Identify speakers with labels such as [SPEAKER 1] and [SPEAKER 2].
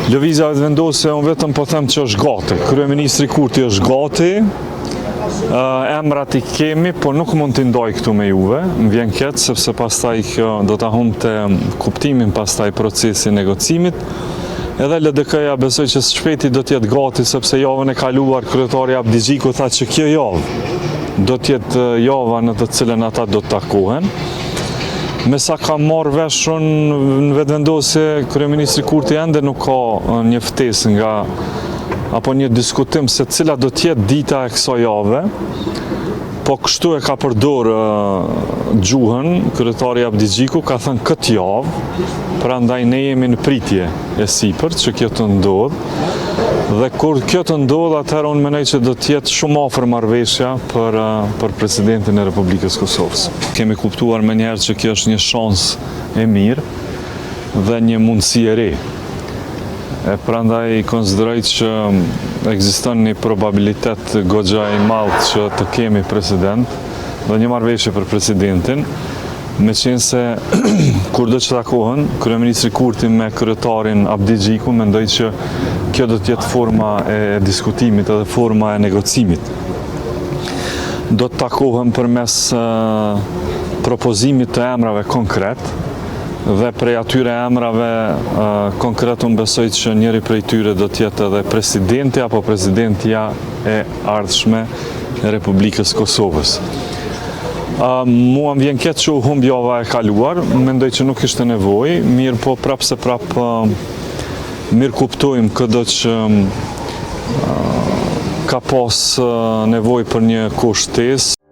[SPEAKER 1] Lëvizja vendose, unë vetëm po them që është gati. Kryeministri Kurti është gati, emrat I kemi, por nuk mund t'i ndoj këtu me juve, më vjen keq, sepse pastaj do ta humbte kuptimin pastaj procesi negocimit. Edhe LDK-ja besoj që shpejti do t'jetë gati, sepse javën e kaluar kryetari Abdi Xhiku tha që kjo javë do t'jetë java në të cilën ata do të takohen. Me sa ka marrë veshën në vetëvendosje, kryeministri Kurti ende nuk ka një ftesë apo një diskutim se cila do t'jetë dita e kësaj jave, po kështu e ka përdor gjuhën kryetari Abdi Xhiku, ka thënë këtë javë, prandaj ne jemi në pritje e sipërt që kjo të ndodhë. Dhe kur kjo të ndodhë, atëherë unë mendoj që do t'jetë shumë afër marrëveshja për presidentin e Republikës Kosovës. Kemi kuptuar menjëherë që kjo është një shans e mirë dhe një mundësi e re. Prandaj konsideroj që ekziston një probabilitet goxha I madh që të kemi president dhe një marrëveshje për presidentin, meqense kur do që takohen kryeministri Kurti me kryetarin Abdi Xhiku, mendoj që kjo do t'jetë forma e diskutimit edhe forma e negocimit. Do të takohen përmes propozimit të emrave konkret, dhe prej atyre emrave konkret unë besoj që njëri prej tyre do t'jetë edhe presidenti apo presidentja e ardhshme e Republikës Kosovës. Mua më vjen keq që u humb java e kaluar, mendoj që nuk ishte nevojë, mirë po prap mirë kuptojmë këdo që ka pas nevojë për një kohë shtesë.